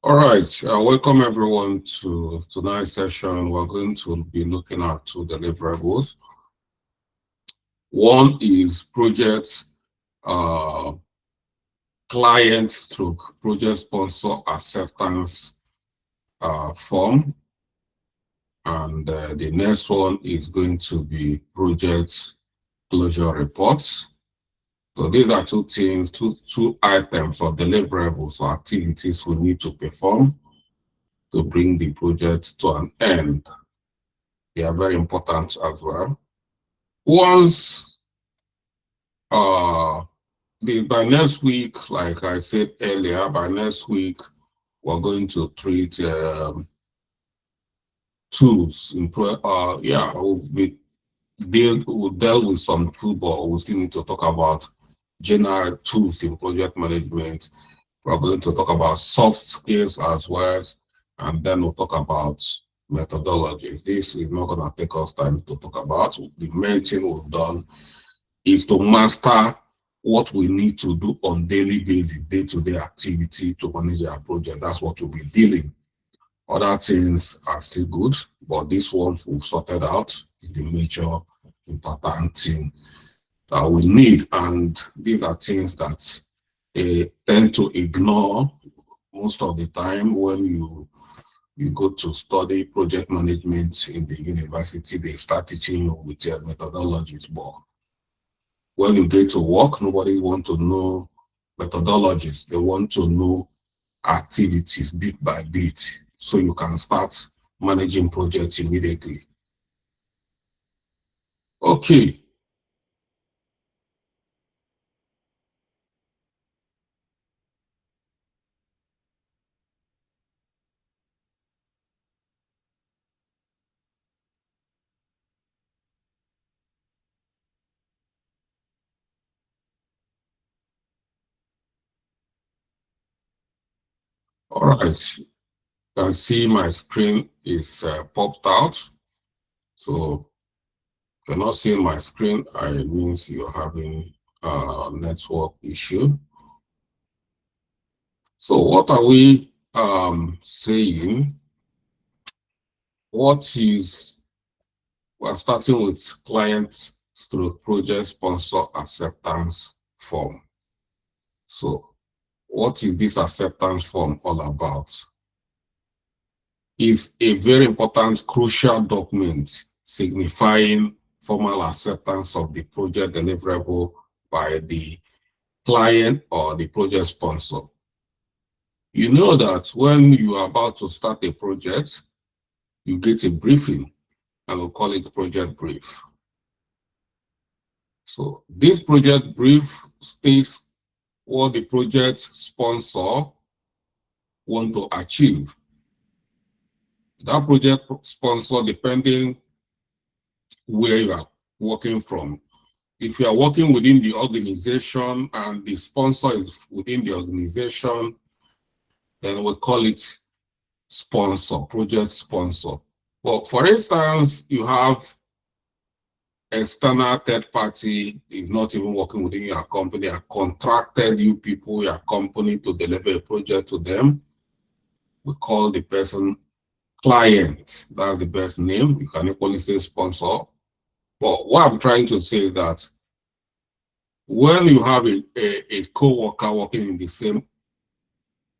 All right, welcome everyone to tonight's session. We're going to be looking at two deliverables. One is project client stroke project sponsor acceptance form, and the next one is going to be project closure reports. So these are two things, two items or deliverables or activities we need to perform to bring the project to an end. They are very important as well. Once by next week, like I said earlier, by next week, we're going to treat tools in we'll deal with some tools, but we still need to talk about general tools in project management. We're going to talk about soft skills as well, and then we'll talk about methodologies. This is not going to take us time to talk about. The main thing we've done is to master what we need to do on daily basis, day-to-day activity to manage our project. That's what we'll be dealing. Other things are still good, but this one we've sorted out is the major important thing that we need. And these are things that they tend to ignore most of the time when you go to study project management in the university. They start teaching you with their methodologies, but when you get to work, nobody wants to know methodologies. They want to know activities bit by bit, so you can start managing projects immediately. Okay. All right. You can see my screen is popped out. So if you're not seeing my screen, it means you're having a network issue. So what are we saying? We're starting with client stroke project sponsor acceptance form. So what is this acceptance form all about? It's a very important, crucial document signifying formal acceptance of the project deliverable by the client or the project sponsor. You know that when you are about to start a project, you get a briefing, and we'll call it project brief. So this project brief states what the project sponsor want to achieve. That project sponsor, depending where you are working from. If you are working within the organization and the sponsor is within the organization, then we call it sponsor, project sponsor. Well, for instance, you have external third party is not even working within your company, are contracted you people, your company, to deliver a project to them. We call the person client. That's the best name. You can equally say sponsor. But what I'm trying to say is that when you have a co-worker working in the same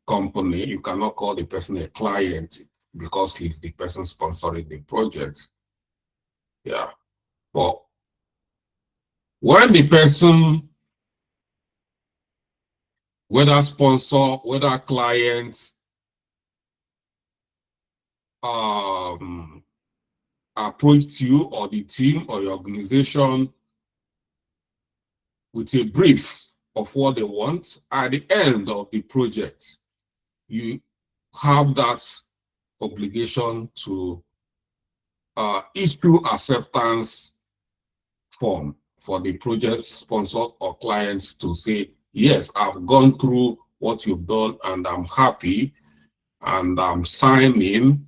company, you cannot call the person a client because he's the person sponsoring the project. Yeah. But when the person, whether sponsor, whether client, approached you or the team or your organization with a brief of what they want, at the end of the project, you have that obligation to issue acceptance form for the project sponsor or clients to say, yes, I've gone through what you've done and I'm happy, and I'm signing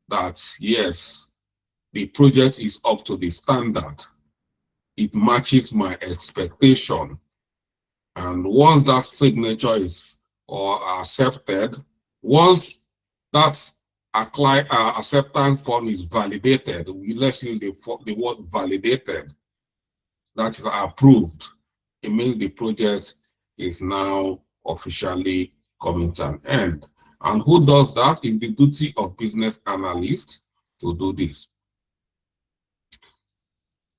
that, yes, the project is up to the standard. It matches my expectation. And once that signature is accepted, Once that acceptance form is validated, let's use the word validated, that is approved, it means the project is now officially coming to an end. And who does that? Is the duty of business analyst to do this.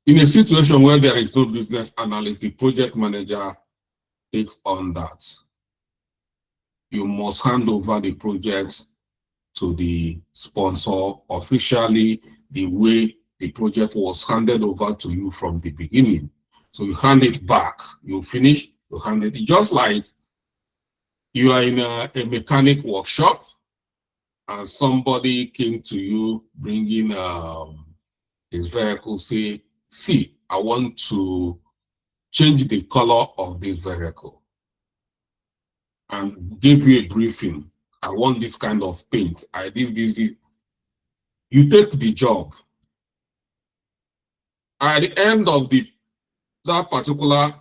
In a situation where there is no business analyst, the project manager takes on that. You must hand over the project to the sponsor officially the way the project was handed over to you from the beginning. So you hand it back, you finish, you hand it, just like you are in a mechanic workshop and somebody came to you bringing his vehicle, say, see, I want to change the color of this vehicle, and give you a briefing. I want this kind of paint. This. You take the job. At the end of that particular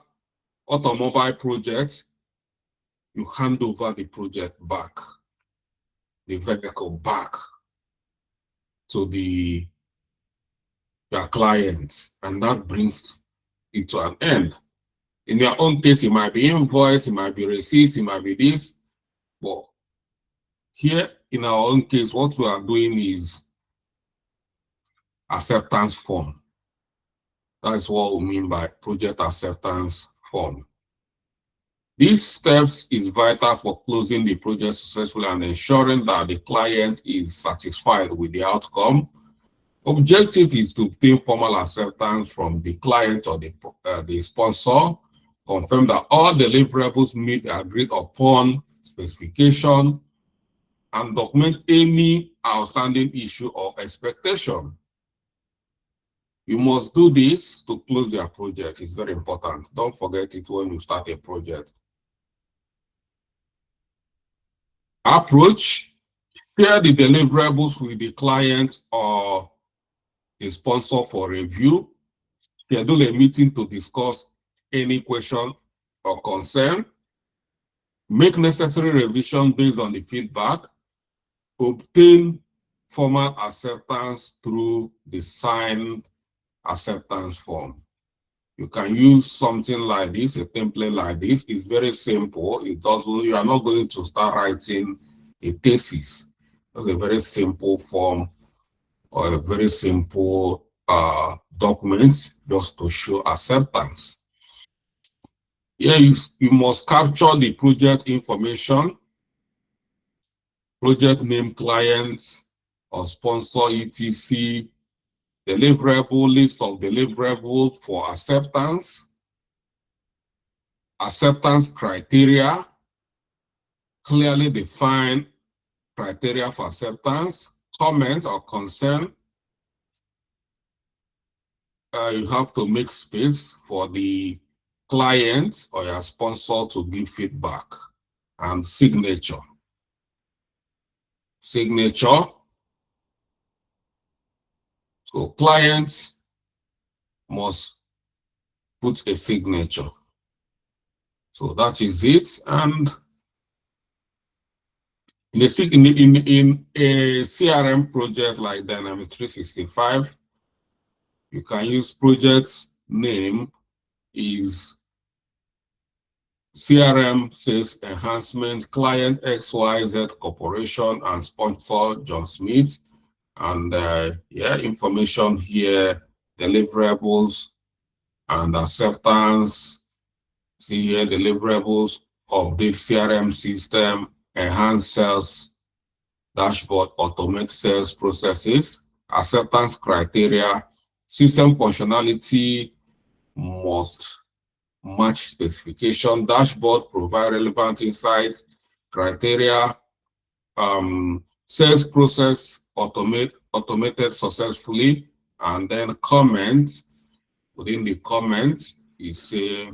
automobile project, you hand over the project back, the vehicle back to your client, and that brings it to an end. In your own case, it might be invoice, it might be receipts, it might be this. But here, in our own case, what we are doing is acceptance form. That is what we mean by project acceptance form. These steps is vital for closing the project successfully and ensuring that the client is satisfied with the outcome. Objective is to obtain formal acceptance from the client or the sponsor, confirm that all deliverables meet the agreed upon specification, and document any outstanding issue or expectation. You must do this to close your project. It's very important. Don't forget it when you start a project. Approach: share the deliverables with the client or the sponsor for review. Schedule a meeting to discuss any question or concern. Make necessary revision based on the feedback. Obtain formal acceptance through the signed acceptance form. You can use something like this, a template like this. It's very simple. You are not going to start writing a thesis. It's a very simple form or a very simple document just to show acceptance. Here you must capture the project information, project name, client or sponsor, etc., deliverable, list of deliverables for acceptance, acceptance criteria, clearly define criteria for acceptance, comment or concern. You have to make space for the client or your sponsor to give feedback, and signature. Signature. So clients must put a signature. So that is it. And in a CRM project like Dynamics 365, you can use project name is CRM Sales Enhancement, Client XYZ Corporation, and sponsor John Smith. And yeah, information here, deliverables and acceptance. See here, deliverables, update CRM system, enhance sales dashboard, automate sales processes, acceptance criteria, system functionality must match specification, dashboard provide relevant insights, criteria, sales process automated successfully, and then comment. Within the comment is a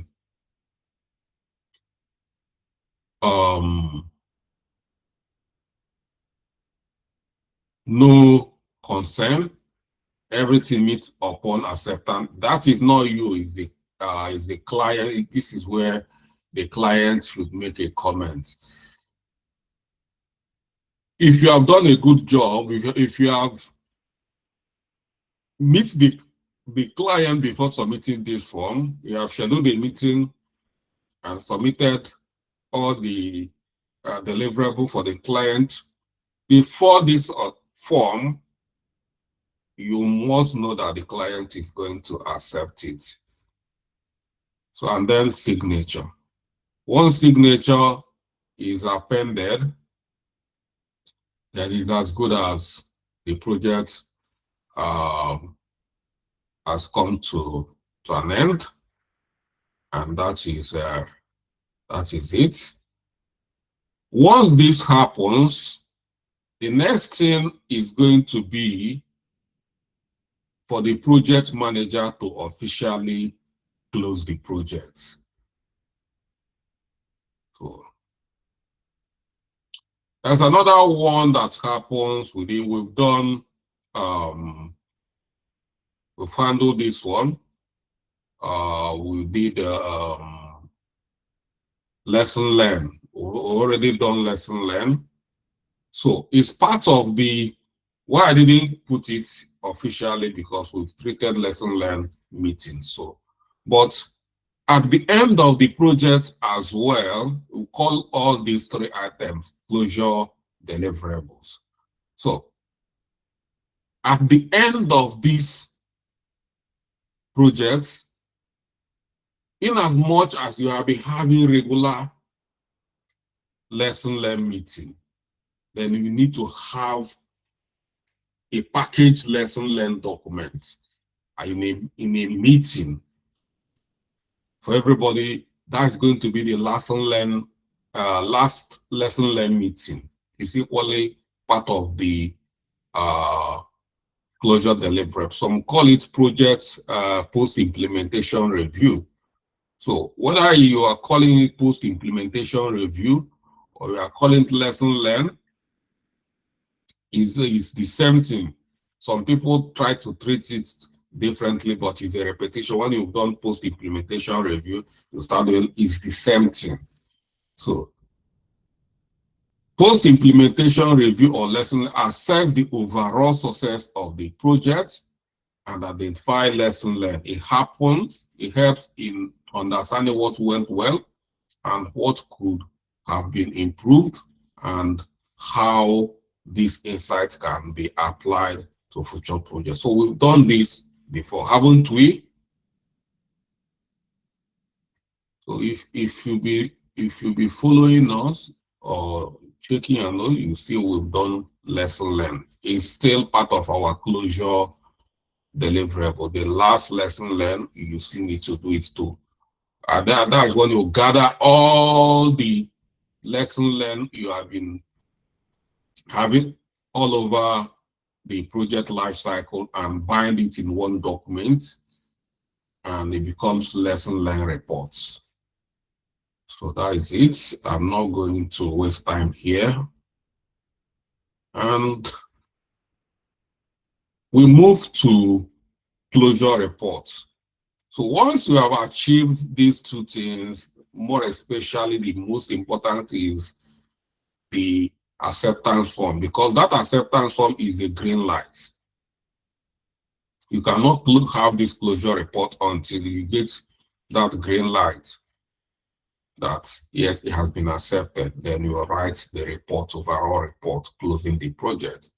no concern, everything meets upon acceptance. That is not you, is the client. This is where the client should make a comment. if you have done a good job, if you have meet the client before submitting this form, you have scheduled a meeting and submitted all the deliverable for the client before this form, you must know that the client is going to accept it. So, and then signature. Once signature is appended, then it's as good as the project has come to an end, and that is it. Once this happens, the next thing is going to be for the project manager to officially close the project. So there's another one that happens within. We've done we've handled this one. We did lesson learned. We've already done lesson learned. So it's part of the, why I didn't put it officially, because we've treated lesson learned meetings. So, but at the end of the project as well, we call all these three items closure deliverables. So at the end of this project, in as much as you have been having regular lesson learned meeting, then you need to have a packaged lesson learned document in a meeting for everybody. That's going to be the last lesson learned meeting. It's equally part of the closure deliverable. Some call it project post-implementation review. So whether you are calling it post-implementation review or you are calling it lesson learned, is the same thing. Some people try to treat it differently, but it's a repetition. When you've done post-implementation review, you start doing, it's the same thing. So post-implementation review or lesson assess the overall success of the project and identify lesson learned. It happens, it helps in understanding what went well and what could have been improved and how these insights can be applied to future projects. So we've done this before, haven't we? So if you be following us or checking your note, you see we've done lesson learned. It's still part of our closure deliverable. The last lesson learned, you still need to do it too. And that's when you gather all the lesson learned you have been having all over the project life cycle and bind it in one document, and it becomes lesson learned reports. So that is it. I'm not going to waste time here. And we move to closure reports. So once you have achieved these two things, more especially the most important is the acceptance form, because that acceptance form is a green light. You cannot have this closure report until you get that green light that yes, it has been accepted. Then you write the report, overall report, closing the project.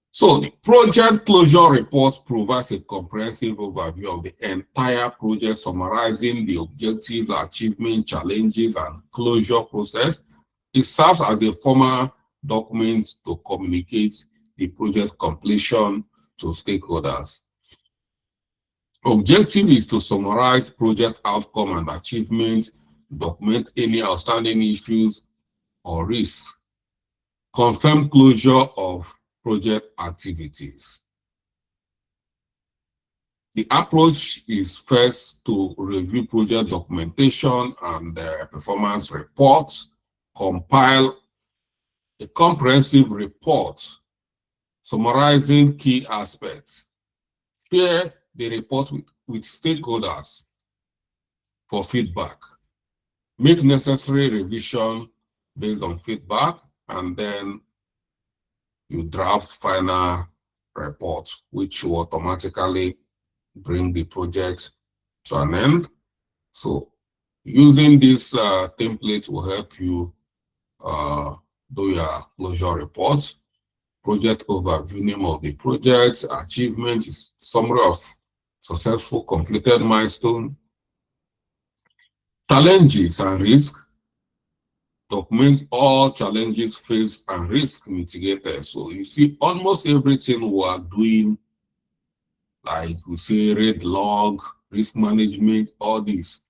So the project closure report provides a comprehensive overview of the entire project, summarizing the objectives, achievements, challenges, and closure process. It serves as a formal document to communicate the project completion to stakeholders. Objective is to summarize project outcome and achievement, document any outstanding issues or risks, confirm closure of project activities. The approach is first to review project documentation and performance reports, compile a comprehensive report summarizing key aspects, share the report with stakeholders for feedback, make necessary revision based on feedback, and then you draft final report, which will automatically bring the project to an end. So using this template will help you do your closure report, project overview, name of the project, achievement, summary of successful completed milestone, challenges and risk, document all challenges faced and risk mitigated. So you see almost everything we are doing, like we say RAID log, risk management, all this.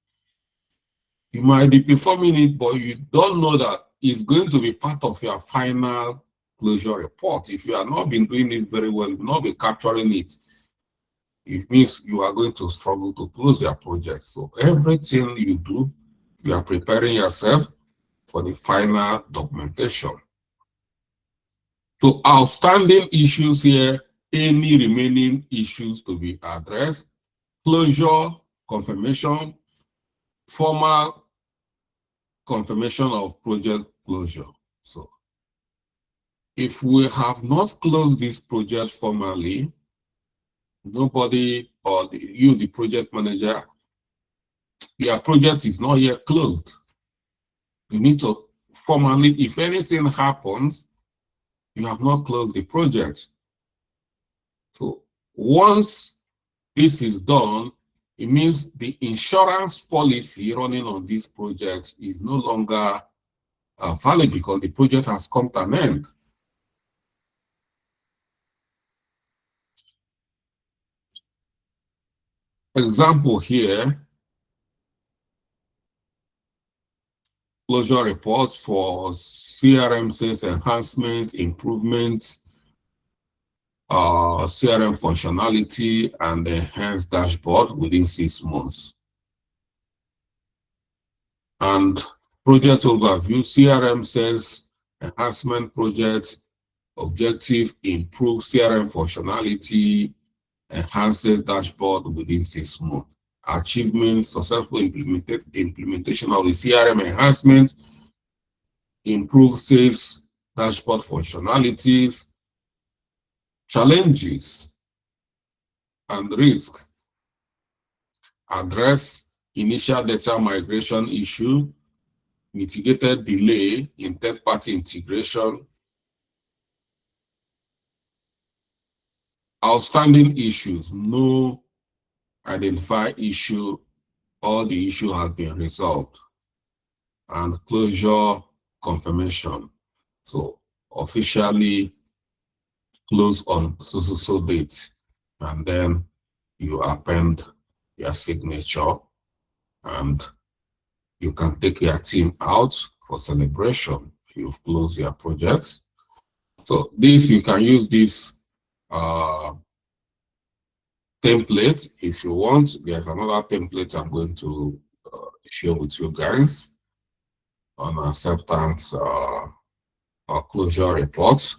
You might be performing it, but you don't know that it's going to be part of your final closure report. If you have not been doing it very well, you will not be capturing it. It means you are going to struggle to close your project. So everything you do, you are preparing yourself for the final documentation. So outstanding issues here, any remaining issues to be addressed, closure, confirmation, formal confirmation of project closure. So if we have not closed this project formally, nobody or you, the project manager, your project is not yet closed. You need to formally, if anything happens, you have not closed the project. So once this is done, it means the insurance policy running on this project is no longer valid because the project has come to an end. Example here, closure reports for CRM sales enhancement, improvement, CRM functionality, and enhanced dashboard within 6 months. And project overview, CRM sales enhancement project, objective, improve CRM functionality, enhances dashboard within 6 months. Achievement, successful implementation of the CRM enhancement, improve sales dashboard functionalities. Challenges and risk, address initial data migration issue, mitigated delay in third-party integration, outstanding issues, no identify issue, all the issue has been resolved, and closure confirmation. So officially close on so date, and then you append your signature, and you can take your team out for celebration. You've closed your project. So this, you can use this template if you want. There's another template I'm going to share with you guys on acceptance or closure report.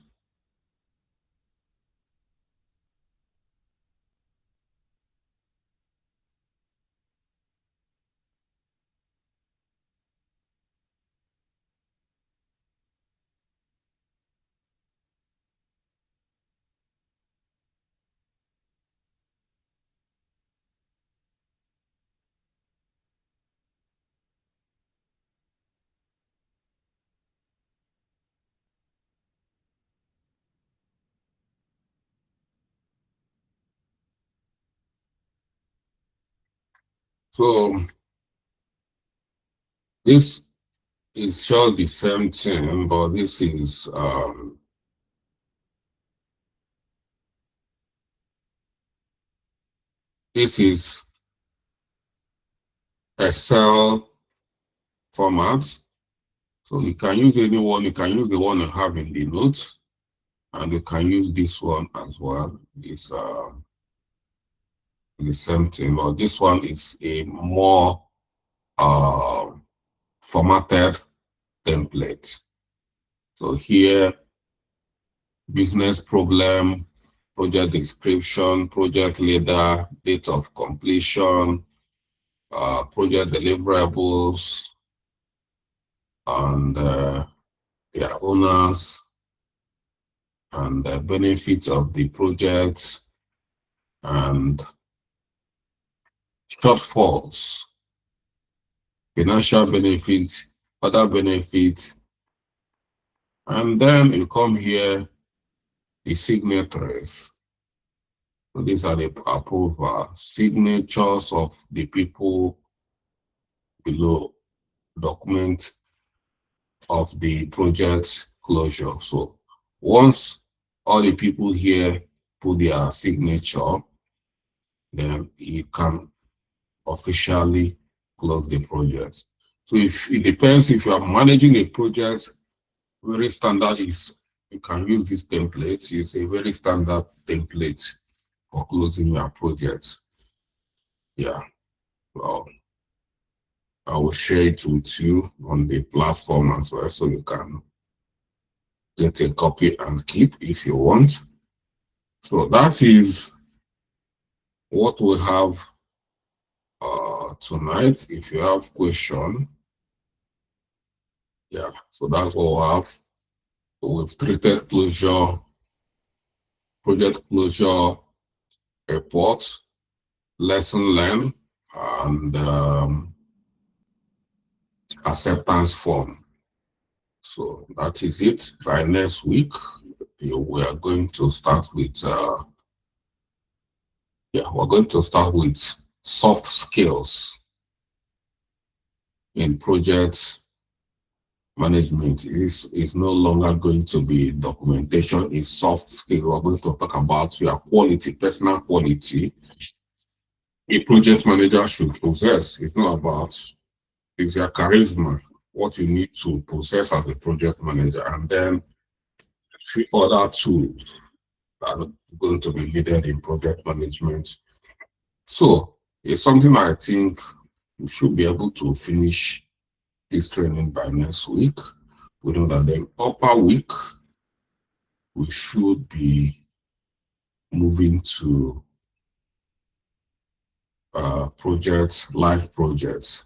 So this is sure the same thing, but this is Excel format. So you can use any one. You can use the one you have in the notes, and you can use this one as well. It's the same thing, but this one is a more formatted template. So here, business problem, project description, project leader, date of completion, project deliverables, and their owners, and the benefits of the project and shortfalls, financial benefits, other benefits, and then you come here, the signatories. So these are the approval signatures of the people below, document of the project closure. So once all the people here put their signature, then you can officially close the project. So if it depends, if you are managing a project, very standard is you can use this template. It's a very standard template for closing your project. Yeah, well, I will share it with you on the platform as well, so you can get a copy and keep if you want. So that is what we have tonight. If you have question, yeah, so that's what we have. So we've treated closure, project closure, report, lesson learned, and acceptance form. So that is it. By next week, we are going to start with we're going to start with soft skills in project management. Is no longer going to be documentation, it's soft skill. We're going to talk about your quality, personal quality a project manager should possess. It's not about, it's your charisma, what you need to possess as a project manager, and then 3 other tools that are going to be needed in project management. So it's something I think we should be able to finish this training by next week. We know that the upper week, we should be moving to projects, live projects.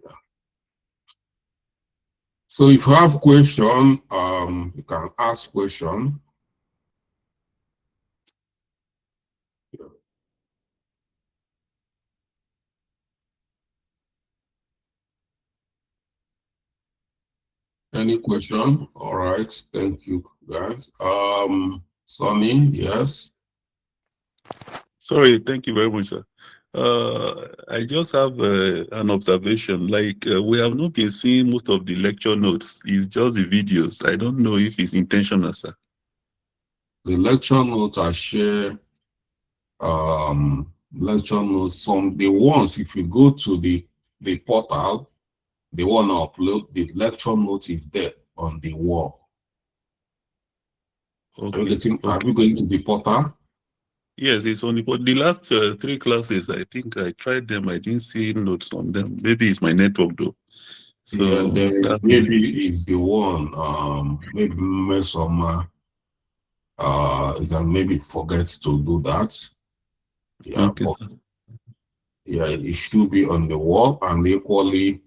Yeah. So if you have question, you can ask question. Yeah. Any question? All right, thank you guys. Sonny, yes. Sorry, thank you very much, sir. I just have an observation. Like we have not been seeing most of the lecture notes. It's just the videos. I don't know if it's intentional, sir. The lecture notes I share. Lecture notes. Some the ones, if you go to the portal, they want to upload the lecture note is there on the wall. Okay. Are you going to the portal? Yes, it's only for the last 3 classes. I think I tried them. I didn't see notes on them. Maybe it's my network though. So yeah, then maybe it's the one. Maybe Mesoma. Maybe forgets to do that. Yeah, okay, but, yeah, it should be on the wall, and equally,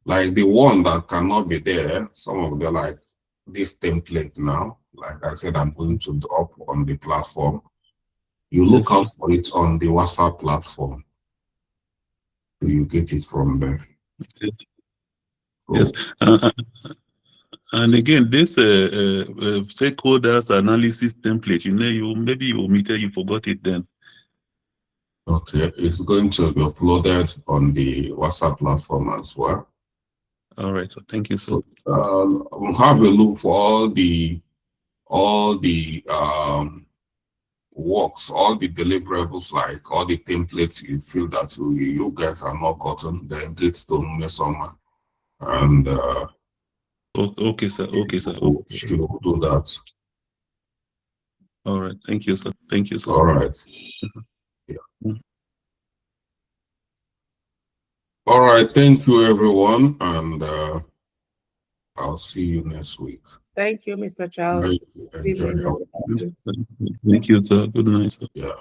like the one that cannot be there. Some of them, like this template now. Like I said, I'm going to drop on the platform. You look out for it on the WhatsApp platform. So you get it from there. Yes. And again, this stakeholders analysis template, maybe you omitted, you forgot it then. Okay, it's going to be uploaded on the WhatsApp platform as well. All right, so thank you, sir. So, have a look for all the works, all the deliverables, like all the templates you feel that you guys are not gotten, then get to Mesoma, and okay, sir. Okay, sir. Should do that. All right, thank you, sir. Thank you, sir. All right. Yeah. All right, thank you, everyone, and I'll see you next week. Thank you, Mr. Charles. Enjoy. Thank you, sir. Good night, sir. Yeah.